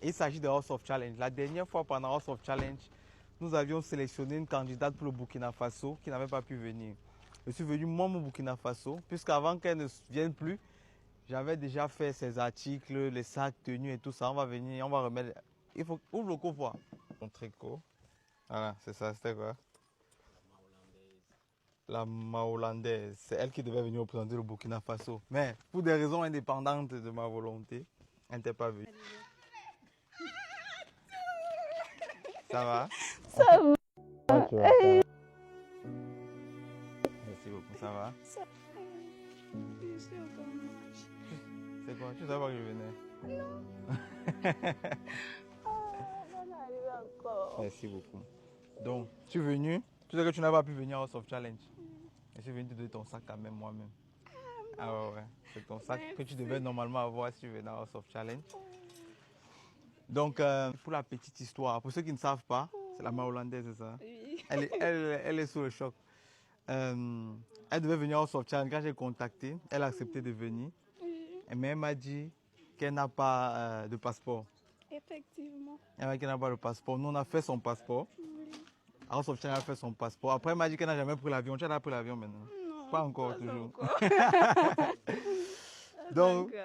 Il s'agit de House of Challenge. La dernière fois, pendant House of Challenge, nous avions sélectionné une candidate pour le Burkina Faso qui n'avait pas pu venir. Je suis venu moi au Burkina Faso, puisqu'avant qu'elle ne vienne plus, j'avais déjà fait ses articles, les sacs, tenues et tout ça. On va venir, on va remettre. Il faut ouvre le coffre. Mon tricot. Voilà, c'est ça, c'était quoi? La Maholandaise. C'est elle qui devait venir représenter le Burkina Faso. Mais pour des raisons indépendantes de ma volonté, elle n'était pas venue. Ça va? Ça va. Ah, ça va. Merci beaucoup, ça va? C'est quoi? Tu savais pas que je venais? Non. Encore. Merci beaucoup. Donc, tu es venu? Tu sais que tu n'as pas pu venir à House of Challenge. Je suis venu te donner ton sac quand même moi-même. Ah ouais. C'est ton sac que tu devais normalement avoir si tu venais à House of Challenge. Donc, pour la petite histoire, pour ceux qui ne savent pas, c'est la Maholandaise, c'est ça? Oui. Elle est sous le choc. Elle devait venir à House of Challenge. Quand j'ai contacté, elle a accepté de venir. Oui. Mais elle m'a dit qu'elle n'a pas de passeport. Effectivement. Elle m'a dit qu'elle n'a pas de passeport. Nous, on a fait son passeport. Oui. House of Challenge a fait son passeport. Après, elle m'a dit qu'elle n'a jamais pris l'avion. Tu as pris l'avion maintenant? Non, Pas encore, toujours. Encore. Donc,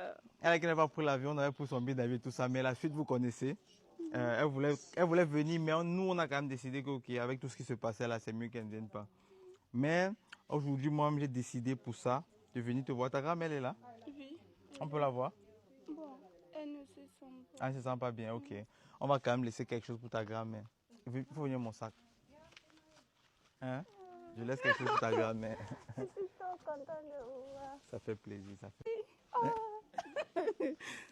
elle n'a pas pris l'avion, on avait pris son billet d'avion et tout ça. Mais la suite, vous connaissez. Elle voulait venir, mais nous, on a quand même décidé qu'avec tout ce qui se passait là, c'est mieux qu'elle ne vienne pas. Mais aujourd'hui, moi-même, j'ai décidé pour ça de venir te voir. Ta grand-mère, elle est là? Oui. On peut la voir? Bon, elle ne se sent pas. Ah, elle ne se sent pas bien, ok. On va quand même laisser quelque chose pour ta grand-mère. Il faut venir mon sac. Hein? Je laisse quelque chose pour ta grand-mère. Je suis trop contente de vous voir. Ça fait plaisir, ça fait. Ouais.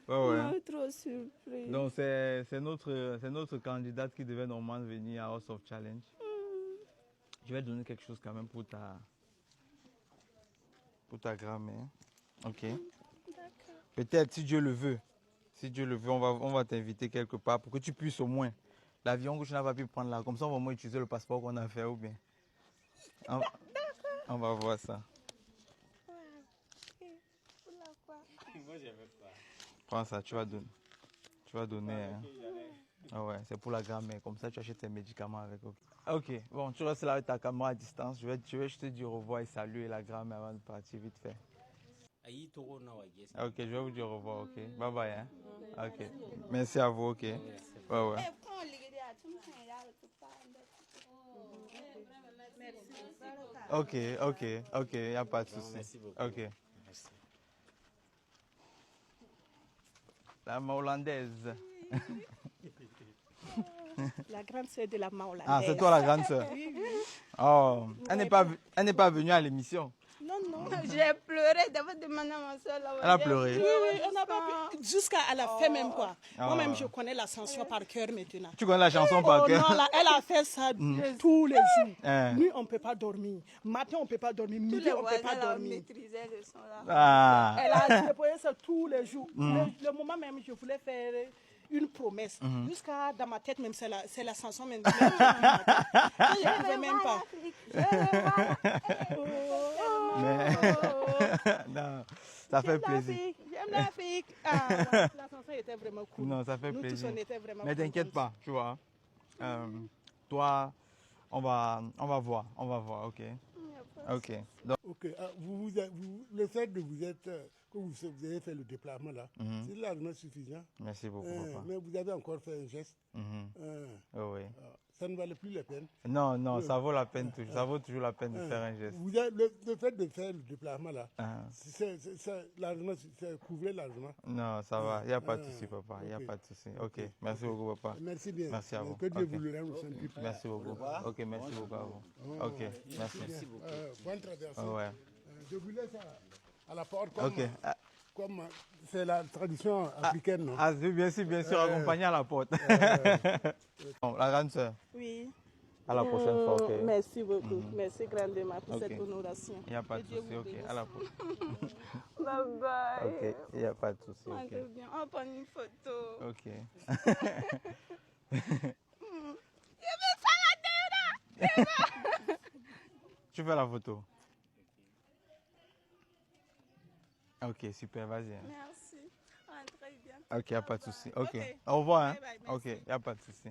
Ouais. Trop surprise. Donc c'est notre candidate qui devait normalement venir à House of Challenge. Je vais donner quelque chose quand même pour ta grand-mère. Ok. D'accord. Peut-être si Dieu le veut. Si Dieu le veut, on va t'inviter quelque part pour que tu puisses au moins l'avion que tu n'as pas pu prendre là. Comme ça, on va au moins utiliser le passeport qu'on a fait ou bien. On va voir ça. Ouais. Et pour la quoi? Moi, j'aimais pas. Prends ça, tu vas donner. Hein. Ah ouais, c'est pour la grand-mère. Comme ça, tu achètes tes médicaments avec. Ok, bon, tu restes là avec ta caméra à distance. Je vais juste te dire au revoir et saluer la grand-mère avant de partir vite fait. Ok, je vais vous dire au revoir, ok. Bye bye, hein. Ok, merci à vous, ok. Ouais, ouais. Ok, il n'y a pas de souci. Merci beaucoup. Ok. La Maholandaise. La grande sœur de la Maholandaise. Ah, c'est toi la grande sœur? Oui. Oh, elle n'est pas venue à l'émission. Non, non. J'ai pleuré d'avoir demandé à ma soeur là. Elle a pleuré. Oui, on n'a pas pu. Jusqu'à la fin même quoi. Oh. Moi-même, je connais la chanson par cœur maintenant. Tu connais la chanson par Oh cœur? non, là, elle a fait ça tous les jours. Hein. Nuit, on ne peut pas dormir. Matin, on ne peut pas dormir. Tous Midi, les on ne peut pas voisins là dormir. maîtrisaient le son là. Ah. Elle a déposé ça tous les jours. Le moment même, je voulais faire une promesse. Jusqu'à dans ma tête même, c'est la chanson même. Je ne pouvais même pas. Mais... non, ça fait plaisir. J'aime l'Afrique. Ah, la chanson était vraiment cool. Non, ça fait Nous plaisir. tous, on était vraiment Mais t'inquiète contents. pas, tu vois. Toi, on va voir, ok. Ok. Donc, Ok, le fait de que vous avez fait le déplacement là, c'est largement suffisant. merci beaucoup, papa. Mais vous avez encore fait un geste. Oh, oui. Ça ne valait plus la peine. Non, ça vaut la peine toujours. Ça vaut toujours la peine de faire un geste. Le fait de faire le déplacement là, ça couvrait largement. Non, ça va. Il n'y a pas de souci, papa. Il n'y a ok. pas de souci. Ok. Merci beaucoup, papa. Merci bien. Merci à vous. Que Dieu Ok. vous le rende au centuple. Merci beaucoup. Ok, merci beaucoup à vous. Ok, merci. Bonne traversée. Ouais. Je vous laisse à la porte Ok. comme c'est la tradition africaine, non? Ah, bien sûr, accompagné à la porte. Bon, la grande sœur, Oui. à la prochaine fois, ok. Merci beaucoup. Merci grandement pour Ok. cette honoration. Il n'y a pas de Que Dieu souci, vous ok. bénisse. À la prochaine. Bye bye. Ok, il n'y a pas de souci, On ok. revient. On prend une photo. Ok. Je vais faire la théorie. Tu fais la photo? Ok, super, vas-y. Hein. Merci. Entrez bien. Ok, il n'y a pas de souci. Ok. Ok. Au revoir. Hein? Bye bye, merci. Ok, il n'y a pas de souci.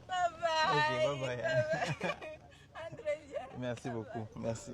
Bye bye. Ok, bye bye. André, viens. Merci beaucoup. Merci.